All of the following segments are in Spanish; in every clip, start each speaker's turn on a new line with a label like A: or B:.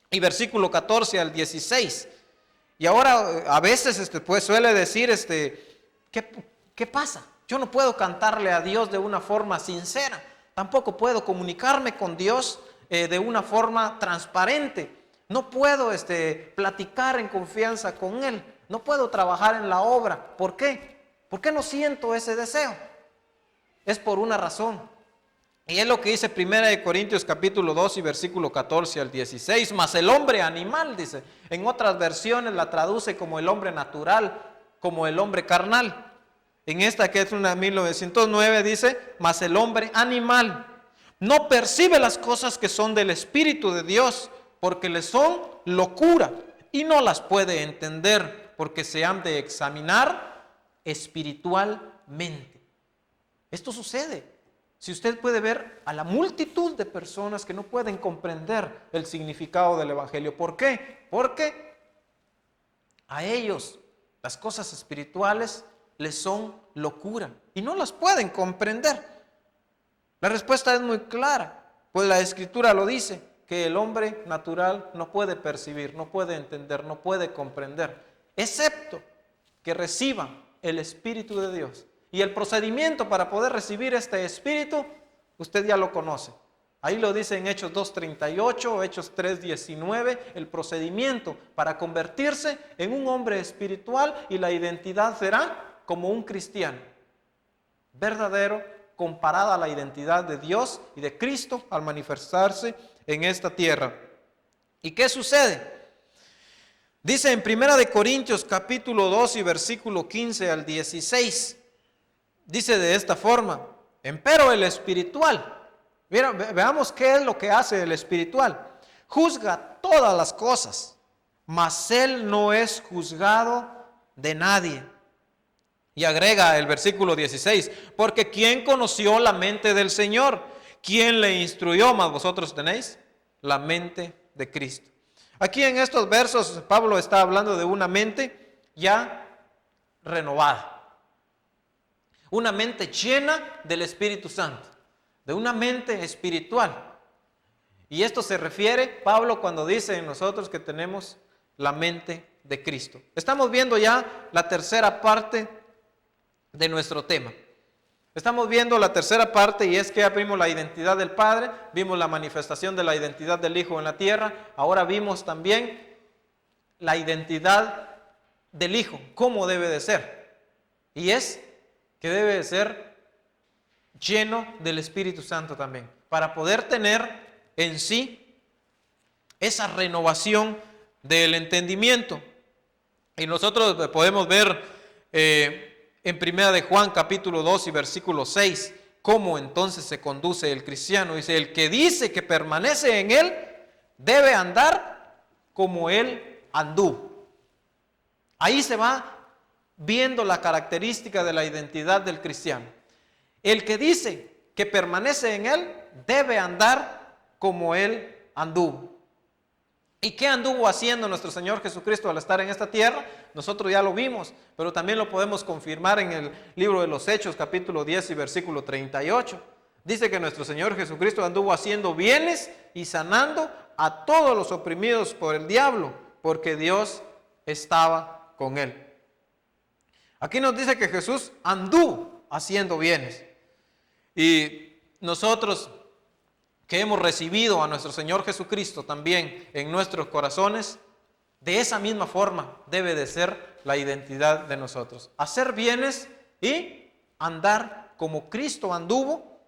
A: y versículo 14 al 16. Y ahora a veces pues suele decir, ¿qué pasa? Yo no puedo cantarle a Dios de una forma sincera. Tampoco puedo comunicarme con Dios de una forma transparente. No puedo platicar en confianza con Él. No puedo trabajar en la obra. ¿Por qué? ¿Por qué no siento ese deseo? Es por una razón. Y es lo que dice 1 Corintios capítulo 2 y versículo 14 al 16. Mas el hombre animal, dice. En otras versiones la traduce como el hombre natural, como el hombre carnal. En esta, que es una 1909, dice, mas el hombre animal no percibe las cosas que son del Espíritu de Dios, porque le son locura, y no las puede entender, porque se han de examinar espiritualmente. Esto sucede. Si usted puede ver a la multitud de personas que no pueden comprender el significado del Evangelio. ¿Por qué? Porque a ellos las cosas espirituales les son locura y no las pueden comprender. La respuesta es muy clara, pues la Escritura lo dice, que el hombre natural no puede percibir, no puede entender, no puede comprender, excepto que reciba el Espíritu de Dios. Y el procedimiento para poder recibir este Espíritu, usted ya lo conoce. Ahí lo dice en Hechos 2:38, Hechos 3:19, el procedimiento para convertirse en un hombre espiritual, y la identidad será como un cristiano verdadero, comparada a la identidad de Dios y de Cristo al manifestarse en esta tierra. ¿Y qué sucede? Dice en 1 Corintios capítulo 2 y versículo 15 al 16, dice de esta forma: empero el espiritual, mira, veamos qué es lo que hace el espiritual, juzga todas las cosas, mas él no es juzgado de nadie. Y agrega el versículo 16, porque ¿quién conoció la mente del Señor? ¿Quién le instruyó? Mas vosotros tenéis la mente de Cristo. Aquí en estos versos Pablo está hablando de una mente ya renovada, una mente llena del Espíritu Santo, de una mente espiritual. Y esto se refiere Pablo cuando dice en nosotros que tenemos la mente de Cristo. Estamos viendo ya la tercera parte de nuestro tema. Estamos viendo la tercera parte, y es que ya vimos la identidad del Padre, vimos la manifestación de la identidad del Hijo en la tierra, ahora vimos también la identidad del Hijo, cómo debe de ser, y es que debe de ser lleno del Espíritu Santo también, para poder tener en sí esa renovación del entendimiento. Y nosotros podemos ver en 1 de Juan capítulo 2 y versículo 6, cómo entonces se conduce el cristiano. Dice, el que dice que permanece en él, debe andar como él anduvo. Ahí se va viendo la característica de la identidad del cristiano. El que dice que permanece en él, debe andar como él anduvo. ¿Y qué anduvo haciendo nuestro Señor Jesucristo al estar en esta tierra? Nosotros ya lo vimos, pero también lo podemos confirmar en el libro de los Hechos, capítulo 10 y versículo 38. Dice que nuestro Señor Jesucristo anduvo haciendo bienes y sanando a todos los oprimidos por el diablo, porque Dios estaba con él. Aquí nos dice que Jesús anduvo haciendo bienes. Y nosotros que hemos recibido a nuestro Señor Jesucristo también en nuestros corazones, de esa misma forma debe de ser la identidad de nosotros. Hacer bienes y andar como Cristo anduvo,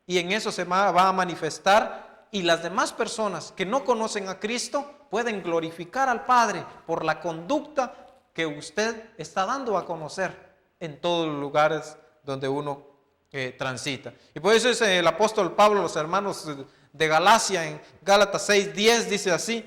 A: y en eso se va a manifestar, y las demás personas que no conocen a Cristo pueden glorificar al Padre por la conducta que usted está dando a conocer en todos los lugares donde uno transita. Y por eso es el apóstol Pablo, los hermanos de Galacia, en Gálatas 6:10 dice así: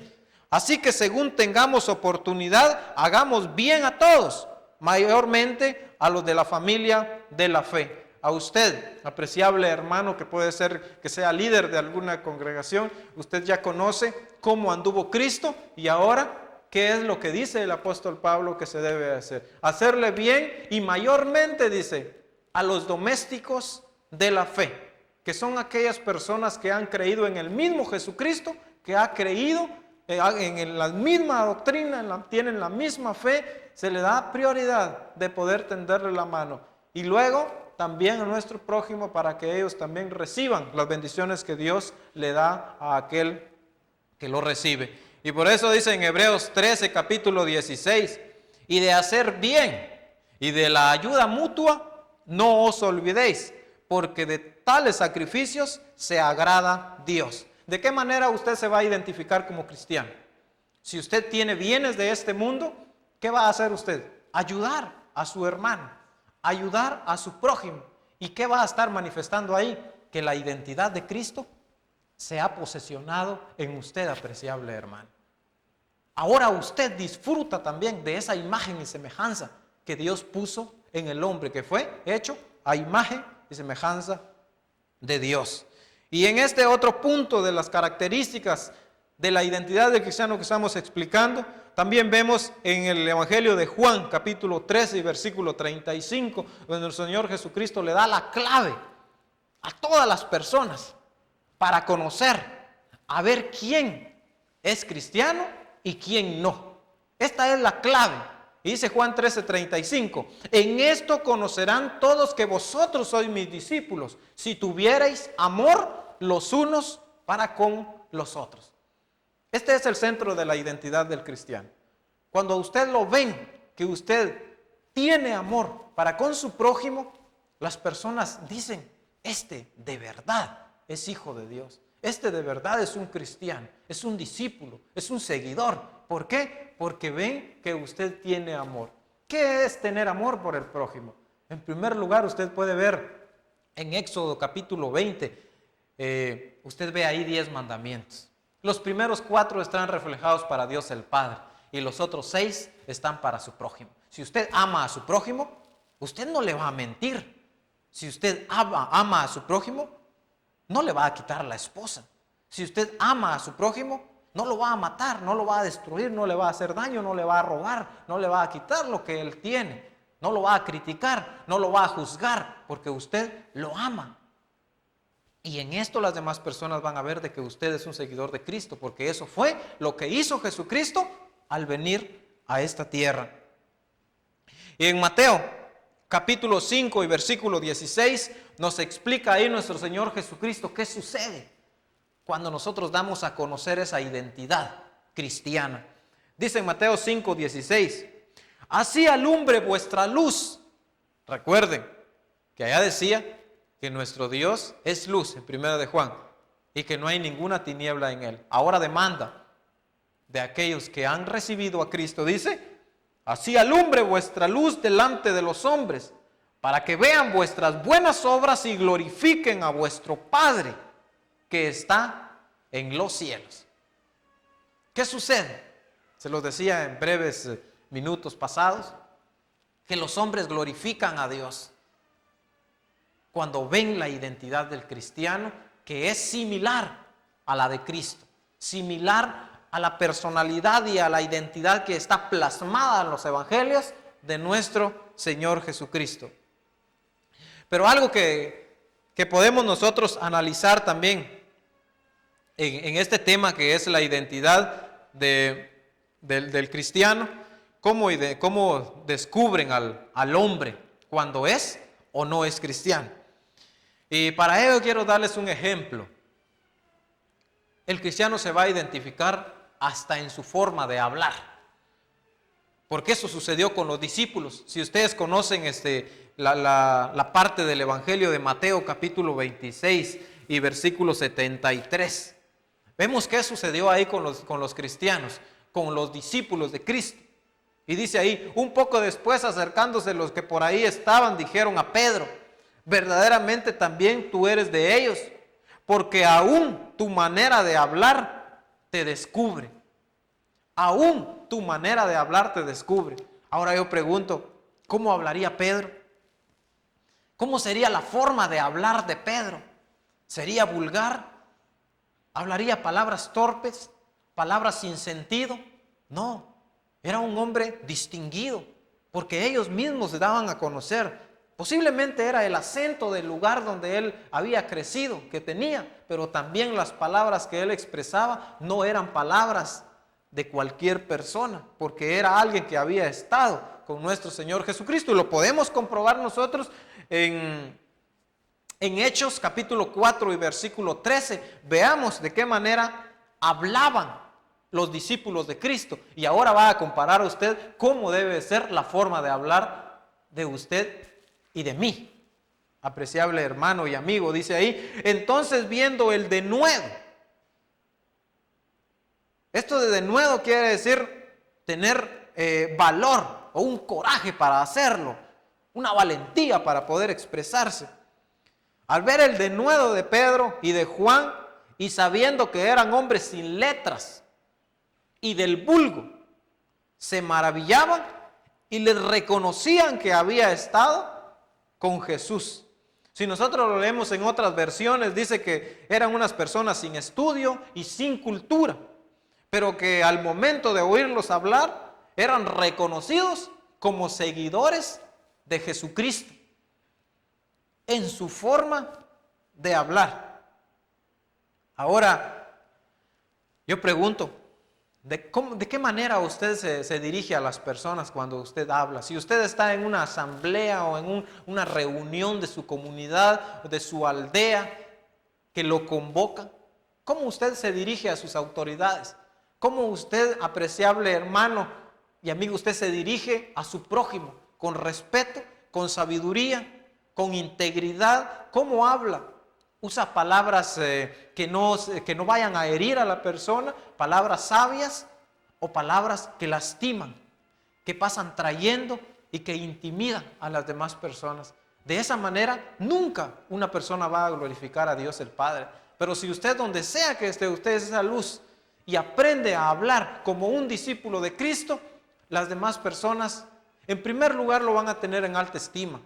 A: así que según tengamos oportunidad, hagamos bien a todos, mayormente a los de la familia de la fe. A usted, apreciable hermano, que puede ser que sea líder de alguna congregación, usted ya conoce cómo anduvo Cristo, y ahora, ¿qué es lo que dice el apóstol Pablo que se debe hacer? Hacerle bien, y mayormente dice, a los domésticos de la fe, que son aquellas personas que han creído en el mismo Jesucristo, que ha creído en la misma doctrina, tienen la misma fe, se le da prioridad de poder tenderle la mano. Y luego también a nuestro prójimo para que ellos también reciban las bendiciones que Dios le da a aquel que lo recibe. Y por eso dice en Hebreos 13, capítulo 16, y de hacer bien y de la ayuda mutua no os olvidéis, porque de tales sacrificios se agrada Dios. ¿De qué manera usted se va a identificar como cristiano? Si usted tiene bienes de este mundo, ¿qué va a hacer usted? Ayudar a su hermano, ayudar a su prójimo. ¿Y qué va a estar manifestando ahí? Que la identidad de Cristo se ha posesionado en usted, apreciable hermano. Ahora usted disfruta también de esa imagen y semejanza que Dios puso en el hombre, que fue hecho a imagen y semejanza de Dios. Y en este otro punto de las características de la identidad del cristiano que estamos explicando, también vemos en el Evangelio de Juan, capítulo 13 y versículo 35, donde el Señor Jesucristo le da la clave a todas las personas para conocer, a ver quién es cristiano y quién no. Esta es la clave. Y dice Juan 13:35, en esto conocerán todos que vosotros sois mis discípulos, si tuvierais amor los unos para con los otros. Este es el centro de la identidad del cristiano. Cuando usted lo ven, que usted tiene amor para con su prójimo, las personas dicen, este de verdad es hijo de Dios. Este de verdad es un cristiano, es un discípulo, es un seguidor. ¿Por qué? Porque ven que usted tiene amor. ¿Qué es tener amor por el prójimo? En primer lugar, usted puede ver en Éxodo capítulo 20, usted ve ahí 10 mandamientos. Los primeros 4 están reflejados para Dios el Padre y los otros 6 están para su prójimo. Si usted ama a su prójimo, usted no le va a mentir. Si usted ama a su prójimo, no le va a quitar la esposa. Si usted ama a su prójimo, no lo va a matar, no lo va a destruir, no le va a hacer daño, no le va a robar, no le va a quitar lo que él tiene, no lo va a criticar, no lo va a juzgar, porque usted lo ama. Y en esto las demás personas van a ver de que usted es un seguidor de Cristo, porque eso fue lo que hizo Jesucristo al venir a esta tierra. Y en Mateo capítulo 5 y versículo 16 nos explica ahí nuestro Señor Jesucristo qué sucede cuando nosotros damos a conocer esa identidad cristiana. Dice en Mateo 5:16, así alumbre vuestra luz. Recuerden que allá decía que nuestro Dios es luz, en 1 de Juan, y que no hay ninguna tiniebla en él. Ahora demanda de aquellos que han recibido a Cristo, dice, así alumbre vuestra luz delante de los hombres, para que vean vuestras buenas obras y glorifiquen a vuestro Padre que está en los cielos. ¿Qué sucede? Se los decía en breves minutos pasados, que los hombres glorifican a Dios cuando ven la identidad del cristiano, que es similar a la de Cristo, similar a la personalidad y a la identidad que está plasmada en los evangelios de nuestro Señor Jesucristo. Pero algo que podemos nosotros analizar también en este tema que es la identidad del cristiano, cómo descubren al hombre cuando es o no es cristiano. Y para ello quiero darles un ejemplo. El cristiano se va a identificar hasta en su forma de hablar, porque eso sucedió con los discípulos. Si ustedes conocen la parte del Evangelio de Mateo capítulo 26 y versículo 73, vemos qué sucedió ahí con los cristianos, con los discípulos de Cristo. Y dice ahí, un poco después acercándose los que por ahí estaban, dijeron a Pedro, verdaderamente también tú eres de ellos, porque aún tu manera de hablar te descubre. Aún tu manera de hablar te descubre. Ahora yo pregunto, ¿cómo hablaría Pedro? ¿Cómo sería la forma de hablar de Pedro? ¿Sería vulgar? ¿Hablaría palabras torpes? ¿Palabras sin sentido? No, era un hombre distinguido, porque ellos mismos se daban a conocer. Posiblemente era el acento del lugar donde él había crecido, que tenía, pero también las palabras que él expresaba no eran palabras de cualquier persona, porque era alguien que había estado con nuestro Señor Jesucristo. Y lo podemos comprobar nosotros en Hechos capítulo 4 y versículo 13. Veamos de qué manera hablaban los discípulos de Cristo. Y ahora va a comparar a usted cómo debe ser la forma de hablar de usted y de mí. Apreciable hermano y amigo, dice ahí: entonces viendo el denuedo. Esto de denuedo quiere decir tener valor o un coraje para hacerlo, una valentía para poder expresarse. Al ver el denuedo de Pedro y de Juan, y sabiendo que eran hombres sin letras y del vulgo, se maravillaban y les reconocían que había estado con Jesús. Si nosotros lo leemos en otras versiones, dice que eran unas personas sin estudio y sin cultura, pero que al momento de oírlos hablar, eran reconocidos como seguidores de Jesucristo en su forma de hablar. Ahora, yo pregunto, ¿de qué manera usted se dirige a las personas cuando usted habla? Si usted está en una asamblea o en una reunión de su comunidad o de su aldea que lo convoca, ¿cómo usted se dirige a sus autoridades? ¿Cómo usted, apreciable hermano y amigo, usted se dirige a su prójimo? ¿Con respeto, con sabiduría, con integridad? ¿Cómo habla? ¿Usa palabras que no vayan a herir a la persona? ¿Palabras sabias o palabras que lastiman, que pasan trayendo y que intimidan a las demás personas? De esa manera nunca una persona va a glorificar a Dios el Padre. Pero si usted, donde sea que esté, usted es esa luz y aprende a hablar como un discípulo de Cristo, las demás personas en primer lugar lo van a tener en alta estima.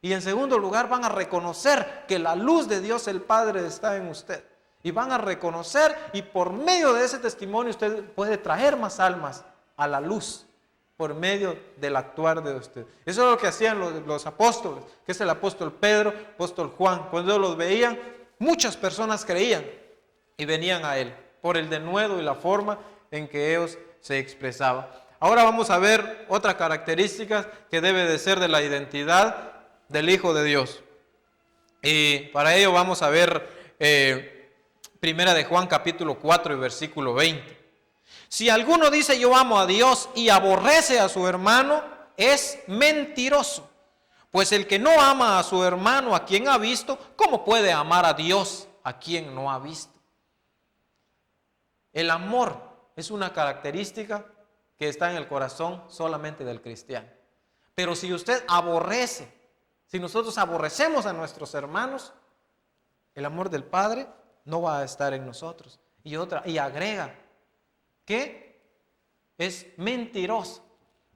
A: Y en segundo lugar van a reconocer que la luz de Dios el Padre está en usted. Y van a reconocer, y por medio de ese testimonio usted puede traer más almas a la luz por medio del actuar de usted. Eso es lo que hacían los apóstoles, que es el apóstol Pedro, apóstol Juan. Cuando ellos los veían, muchas personas creían y venían a él por el denuedo y la forma en que ellos se expresaban. Ahora vamos a ver otra característica que debe de ser de la identidad del Hijo de Dios. Y para ello vamos a ver Primera de Juan capítulo 4 y versículo 20. Si alguno dice yo amo a Dios y aborrece a su hermano, es mentiroso. Pues el que no ama a su hermano a quien ha visto, ¿cómo puede amar a Dios a quien no ha visto? El amor es una característica que está en el corazón solamente del cristiano. Pero si usted aborrece, si nosotros aborrecemos a nuestros hermanos, el amor del Padre no va a estar en nosotros. Y agrega que es mentiroso.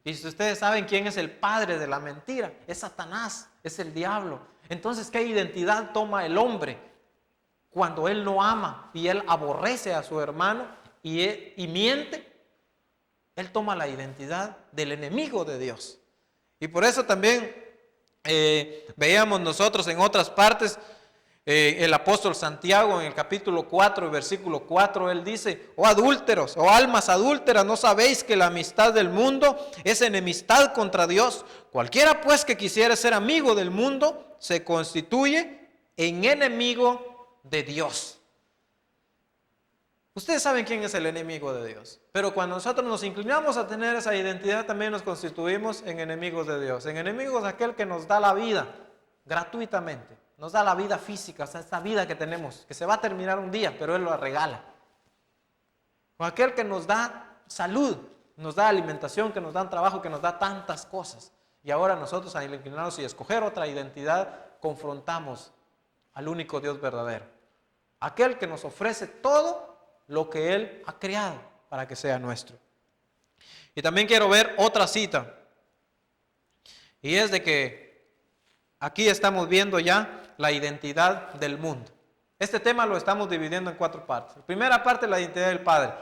A: Y si ustedes saben quién es el padre de la mentira, es Satanás, es el diablo. Entonces, ¿qué identidad toma el hombre cuando él no ama y él aborrece a su hermano y miente? Él toma la identidad del enemigo de Dios. Y por eso también veíamos nosotros en otras partes, el apóstol Santiago en el capítulo 4, versículo 4, él dice: oh adúlteros, oh almas adúlteras, ¿no sabéis que la amistad del mundo es enemistad contra Dios? Cualquiera pues que quisiera ser amigo del mundo se constituye en enemigo de Dios. Ustedes saben quién es el enemigo de Dios, pero cuando nosotros nos inclinamos a tener esa identidad, también nos constituimos en enemigos de Dios. En enemigos de aquel que nos da la vida gratuitamente, nos da la vida física, o sea, esta vida que tenemos, que se va a terminar un día, pero Él la regala. O aquel que nos da salud, nos da alimentación, que nos da trabajo, que nos da tantas cosas. Y ahora nosotros, al inclinarnos y escoger otra identidad, confrontamos al único Dios verdadero. Aquel que nos ofrece todo lo que Él ha creado para que sea nuestro. Y también quiero ver otra cita. Y es de que aquí estamos viendo ya la identidad del mundo. Este tema lo estamos dividiendo en 4 partes. La primera parte, la identidad del Padre.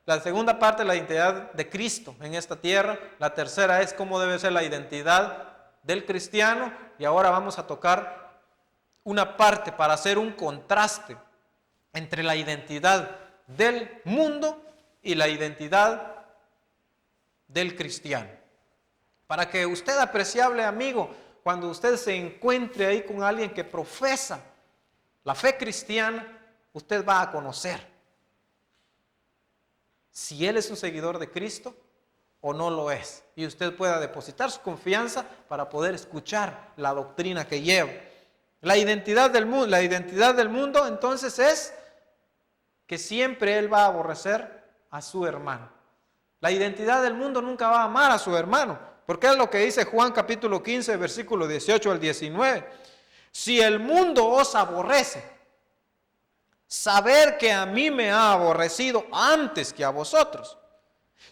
A: La segunda parte, la identidad de Cristo en esta tierra. La tercera es cómo debe ser la identidad del cristiano. Y ahora vamos a tocar una parte para hacer un contraste entre la identidad del mundo y la identidad del cristiano. Para que usted, apreciable amigo, cuando usted se encuentre ahí con alguien que profesa la fe cristiana, usted va a conocer si él es un seguidor de Cristo o no lo es. Y usted pueda depositar su confianza para poder escuchar la doctrina que lleva. La identidad del mundo entonces es que siempre él va a aborrecer a su hermano. La identidad del mundo nunca va a amar a su hermano, porque es lo que dice Juan capítulo 15, versículo 18 al 19. Si el mundo os aborrece, saber que a mí me ha aborrecido antes que a vosotros.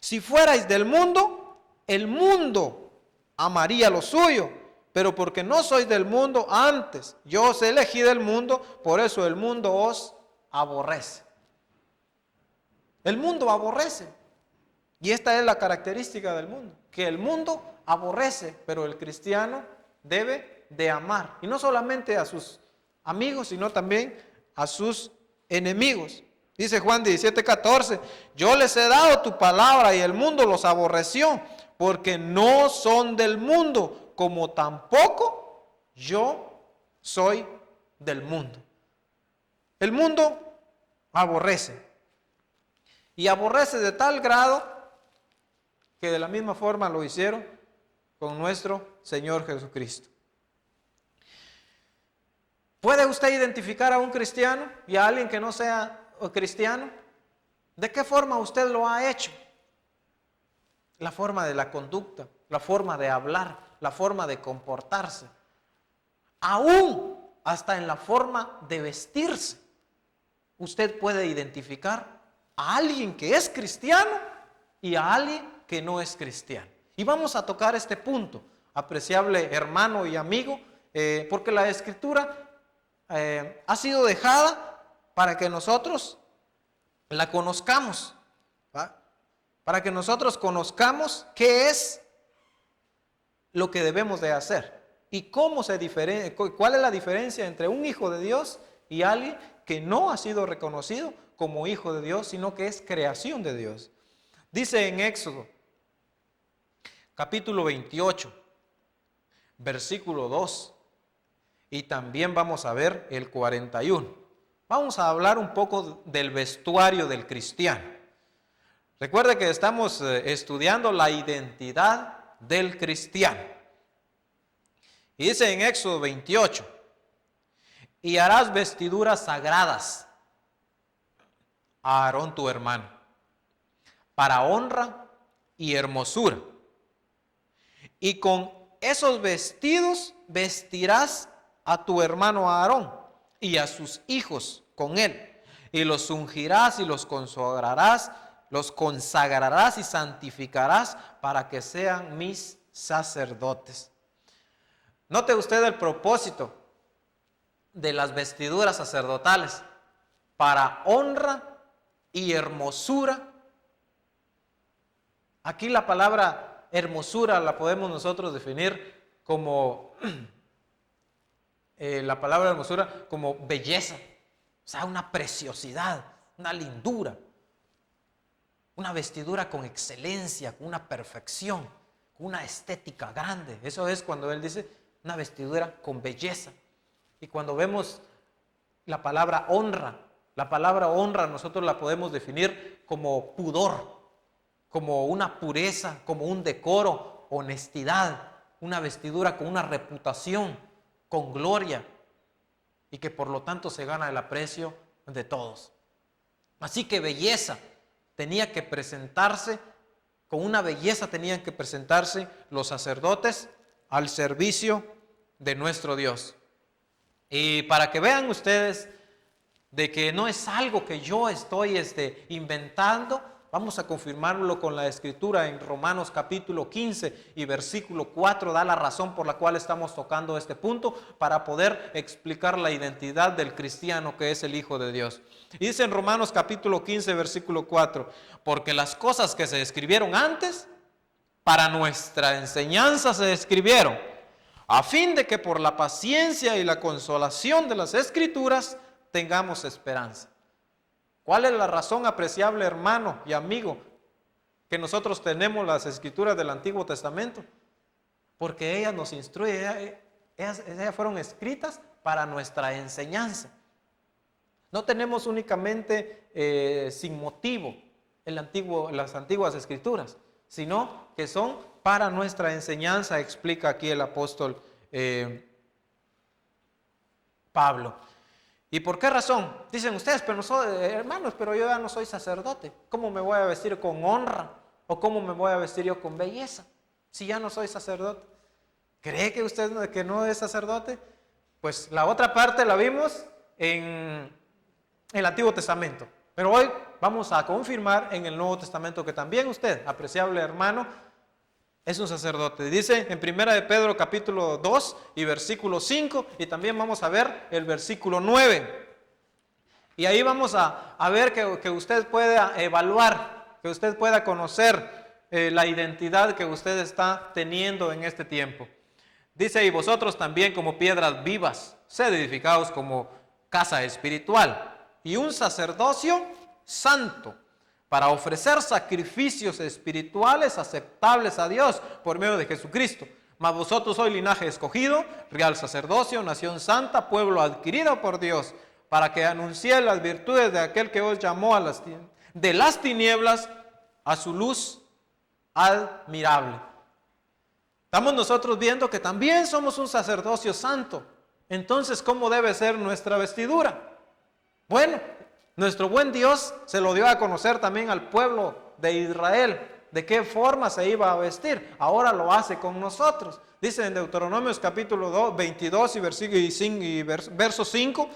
A: Si fuerais del mundo, el mundo amaría lo suyo, pero porque no sois del mundo, antes yo os elegí del mundo, por eso el mundo os aborrece. El mundo aborrece, y esta es la característica del mundo, que el mundo aborrece, pero el cristiano debe de amar, y no solamente a sus amigos, sino también a sus enemigos. Dice Juan 17:14, yo les he dado tu palabra y el mundo los aborreció, porque no son del mundo, como tampoco yo soy del mundo. El mundo aborrece, y aborrece de tal grado que de la misma forma lo hicieron con nuestro Señor Jesucristo. ¿Puede usted identificar a un cristiano y a alguien que no sea cristiano? ¿De qué forma usted lo ha hecho? La forma de la conducta, la forma de hablar, la forma de comportarse, aún hasta en la forma de vestirse. Usted puede identificar a alguien que es cristiano y a alguien que no es cristiano. Y vamos a tocar este punto, apreciable hermano y amigo, porque la Escritura ha sido dejada para que nosotros la conozcamos, ¿va? Para que nosotros conozcamos qué es lo que debemos de hacer y cómo cuál es la diferencia entre un hijo de Dios y alguien que no ha sido reconocido como hijo de Dios, sino que es creación de Dios. Dice en Éxodo capítulo 28, versículo 2, y también vamos a ver el 41. Vamos a hablar un poco del vestuario del cristiano. Recuerde que estamos estudiando la identidad del cristiano. Y dice en Éxodo 28, y harás vestiduras sagradas a Aarón tu hermano, para honra y hermosura. Y con esos vestidos vestirás a tu hermano Aarón y a sus hijos con él, y los ungirás y los consagrarás y santificarás para que sean mis sacerdotes. Note usted el propósito de las vestiduras sacerdotales: para honra y hermosura. Aquí la palabra hermosura la podemos nosotros definir como como belleza, o sea, una preciosidad, una lindura, una vestidura con excelencia, con una perfección, con una estética grande. Eso es cuando él dice una vestidura con belleza. Y cuando vemos la palabra honra nosotros la podemos definir como pudor, como una pureza, como un decoro, honestidad, una vestidura con una reputación, con gloria, y que por lo tanto se gana el aprecio de todos. Así que belleza tenía que presentarse, con una belleza tenían que presentarse los sacerdotes al servicio de nuestro Dios. Y para que vean ustedes de que no es algo que yo estoy inventando, vamos a confirmarlo con la Escritura en Romanos capítulo 15 y versículo 4, da la razón por la cual estamos tocando este punto para poder explicar la identidad del cristiano que es el Hijo de Dios. Y dice en Romanos capítulo 15 versículo 4, porque las cosas que se escribieron antes, para nuestra enseñanza se escribieron, a fin de que por la paciencia y la consolación de las Escrituras tengamos esperanza. ¿Cuál es la razón, apreciable hermano y amigo, que nosotros tenemos las escrituras del Antiguo Testamento? Porque ellas nos instruyen, ellas fueron escritas para nuestra enseñanza. No tenemos únicamente sin motivo las antiguas escrituras, sino que son para nuestra enseñanza, explica aquí el apóstol Pablo. ¿Y por qué razón? Dicen ustedes, pero no soy, hermanos, pero yo ya no soy sacerdote. ¿Cómo me voy a vestir con honra? ¿O cómo me voy a vestir yo con belleza? Si ya no soy sacerdote. ¿Cree que usted que no es sacerdote? Pues la otra parte la vimos en el Antiguo Testamento. Pero hoy vamos a confirmar en el Nuevo Testamento que también usted, apreciable hermano, es un sacerdote. Dice en 1 de Pedro capítulo 2 y versículo 5, y también vamos a ver el versículo 9. Y ahí vamos a ver que usted pueda evaluar, que usted pueda conocer la identidad que usted está teniendo en este tiempo. Dice, y vosotros también como piedras vivas, sed edificados como casa espiritual y un sacerdocio santo, para ofrecer sacrificios espirituales aceptables a Dios por medio de Jesucristo. Mas vosotros sois linaje escogido, real sacerdocio, nación santa, pueblo adquirido por Dios, para que anunciéis las virtudes de aquel que os llamó de las tinieblas a su luz admirable. Estamos nosotros viendo que también somos un sacerdocio santo. Entonces, ¿cómo debe ser nuestra vestidura? Bueno, nuestro buen Dios se lo dio a conocer también al pueblo de Israel, de qué forma se iba a vestir. Ahora lo hace con nosotros. Dice en Deuteronomios capítulo 22 y verso 5,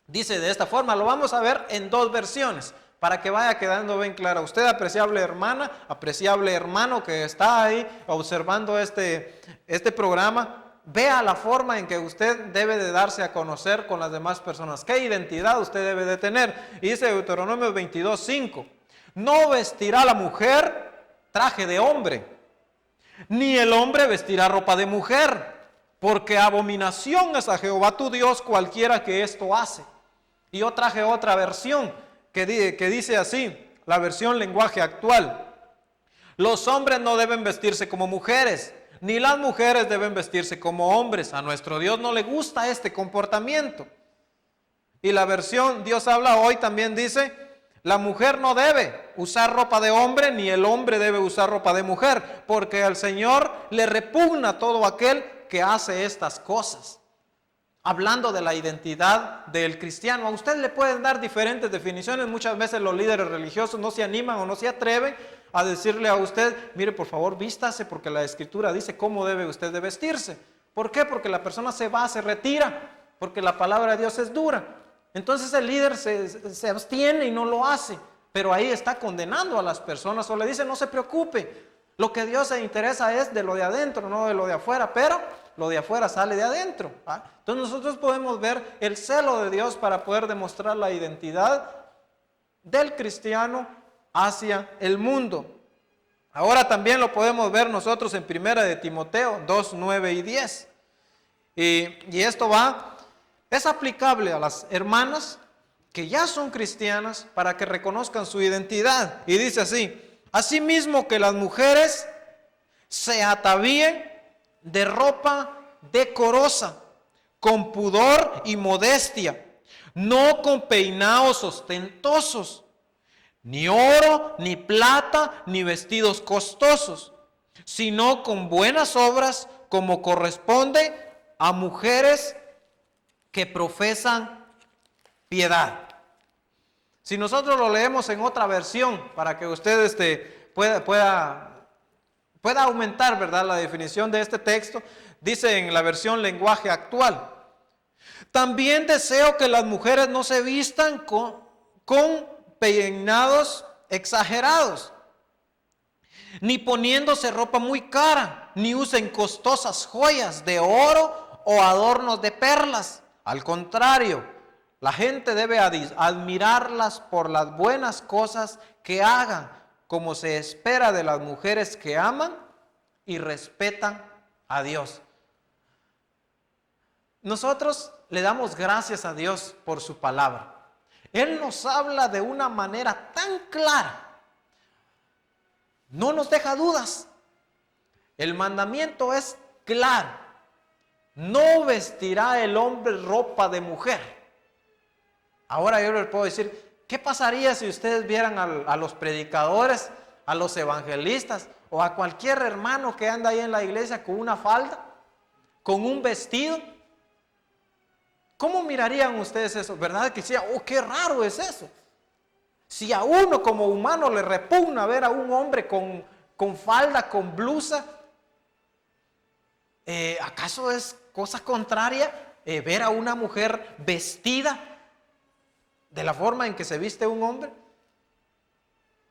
A: dice de esta forma, lo vamos a ver en dos versiones, para que vaya quedando bien clara. Usted, apreciable hermana, apreciable hermano que está ahí observando este programa, vea la forma en que usted debe de darse a conocer con las demás personas. ¿Qué identidad usted debe de tener? Y dice Deuteronomio 22:5. No vestirá la mujer traje de hombre, ni el hombre vestirá ropa de mujer, porque abominación es a Jehová tu Dios cualquiera que esto hace. Y yo traje otra versión que dice así, la versión lenguaje actual. Los hombres no deben vestirse como mujeres, ni las mujeres deben vestirse como hombres. A nuestro Dios no le gusta este comportamiento. Y la versión Dios habla hoy también dice, la mujer no debe usar ropa de hombre, ni el hombre debe usar ropa de mujer, porque al Señor le repugna todo aquel que hace estas cosas. Hablando de la identidad del cristiano, a usted le pueden dar diferentes definiciones. Muchas veces los líderes religiosos no se animan o no se atreven a decirle a usted, mire, por favor, vístase, porque la Escritura dice cómo debe usted de vestirse. ¿Por qué? Porque la persona se va, se retira, porque la palabra de Dios es dura. Entonces el líder se abstiene y no lo hace, pero ahí está condenando a las personas, o le dice, no se preocupe, lo que Dios se interesa es de lo de adentro, no de lo de afuera, pero lo de afuera sale de adentro. Entonces nosotros podemos ver el celo de Dios para poder demostrar la identidad del cristiano hacia el mundo. Ahora también lo podemos ver nosotros en 1 de Timoteo 2, 9 y 10. Y esto es aplicable a las hermanas que ya son cristianas para que reconozcan su identidad. Y dice así, asimismo que las mujeres se atavíen de ropa decorosa, con pudor y modestia, no con peinados ostentosos, ni oro, ni plata, ni vestidos costosos, sino con buenas obras, como corresponde a mujeres que profesan piedad. Si nosotros lo leemos en otra versión, para que usted pueda aumentar, ¿verdad?, la definición de este texto, dice en la versión lenguaje actual, también deseo que las mujeres no se vistan con peinados exagerados, ni poniéndose ropa muy cara, ni usen costosas joyas de oro o adornos de perlas. Al contrario, la gente debe admirarlas por las buenas cosas que hagan, como se espera de las mujeres que aman y respetan a Dios. Nosotros le damos gracias a Dios por su palabra. Él nos habla de una manera tan clara. No nos deja dudas. El mandamiento es claro. No vestirá el hombre ropa de mujer. Ahora yo les puedo decir, ¿qué pasaría si ustedes vieran a los predicadores, a los evangelistas o a cualquier hermano que anda ahí en la iglesia con una falda, con un vestido? ¿Cómo mirarían ustedes eso? ¿Verdad que decía, oh, qué raro es eso? Si a uno como humano le repugna ver a un hombre con falda, con blusa, ¿acaso es cosa contraria ver a una mujer vestida de la forma en que se viste un hombre?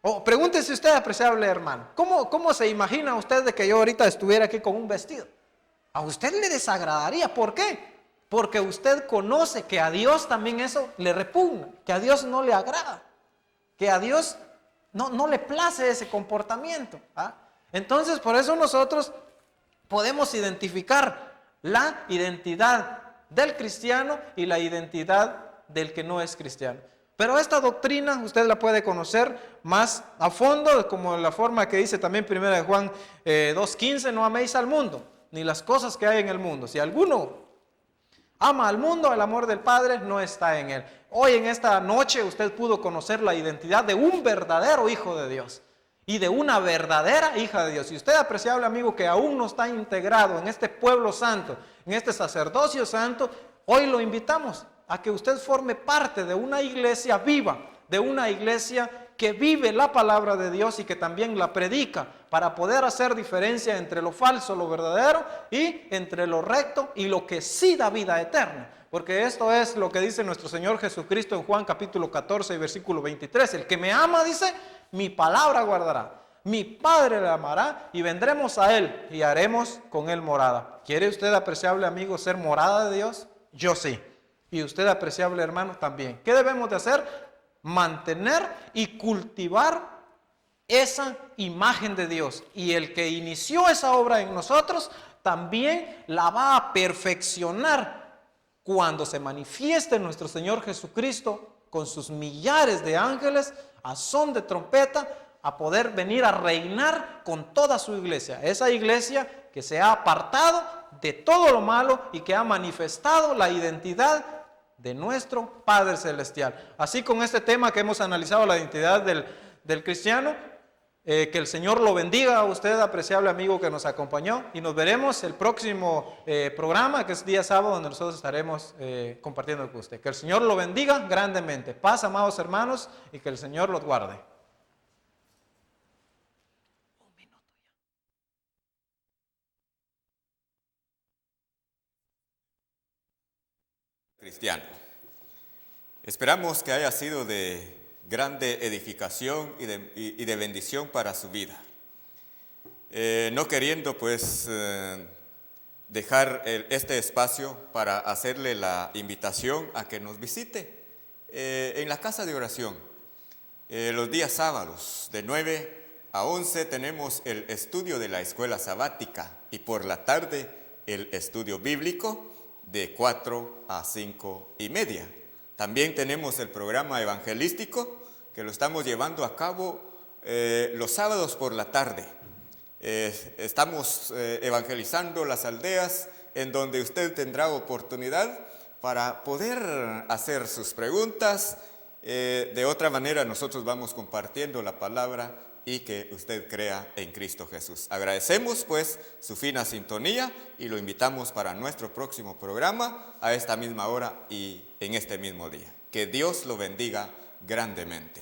A: O pregúntese usted, apreciable hermano, ¿cómo se imagina usted de que yo ahorita estuviera aquí con un vestido? A usted le desagradaría. ¿Por qué? Porque usted conoce que a Dios también eso le repugna, que a Dios no le agrada, que a Dios no le place ese comportamiento. Entonces, por eso nosotros podemos identificar la identidad del cristiano y la identidad del que no es cristiano. Pero esta doctrina usted la puede conocer más a fondo, como la forma que dice también 1 Juan 2:15, no améis al mundo, ni las cosas que hay en el mundo. Si alguno ama al mundo, el amor del Padre no está en él. Hoy en esta noche usted pudo conocer la identidad de un verdadero hijo de Dios y de una verdadera hija de Dios. Y usted, apreciable amigo, que aún no está integrado en este pueblo santo, en este sacerdocio santo, hoy lo invitamos a que usted forme parte de una iglesia viva, de una iglesia que vive la palabra de Dios y que también la predica, para poder hacer diferencia entre lo falso, lo verdadero, y entre lo recto y lo que sí da vida eterna. Porque esto es lo que dice nuestro Señor Jesucristo en Juan capítulo 14 y versículo 23. El que me ama, dice, mi palabra guardará. Mi Padre le amará y vendremos a Él y haremos con Él morada. ¿Quiere usted, apreciable amigo, ser morada de Dios? Yo sí. Y usted, apreciable hermano, también. ¿Qué debemos de hacer? Mantener y cultivar esa imagen de Dios. Y el que inició esa obra en nosotros, también la va a perfeccionar cuando se manifieste nuestro Señor Jesucristo con sus millares de ángeles a son de trompeta, a poder venir a reinar con toda su iglesia. Esa iglesia que se ha apartado de todo lo malo y que ha manifestado la identidad de nuestro Padre Celestial. Así, con este tema que hemos analizado, la identidad del cristiano, que el Señor lo bendiga a usted, apreciable amigo que nos acompañó, y nos veremos el próximo programa, que es día sábado, donde nosotros estaremos compartiendo con usted. Que el Señor lo bendiga grandemente. Paz, amados hermanos, y que el Señor los guarde.
B: Cristiano. Esperamos que haya sido de grande edificación y de bendición para su vida. No queriendo pues dejar este espacio para hacerle la invitación a que nos visite en la casa de oración. Los días sábados de 9 a 11 tenemos el estudio de la escuela sabática y por la tarde el estudio bíblico de 4 a 5 y media. También tenemos el programa evangelístico que lo estamos llevando a cabo los sábados por la tarde. Estamos evangelizando las aldeas en donde usted tendrá oportunidad para poder hacer sus preguntas. De otra manera nosotros vamos compartiendo la palabra y que usted crea en Cristo Jesús. Agradecemos pues su fina sintonía y lo invitamos para nuestro próximo programa a esta misma hora y en este mismo día. Que Dios lo bendiga grandemente.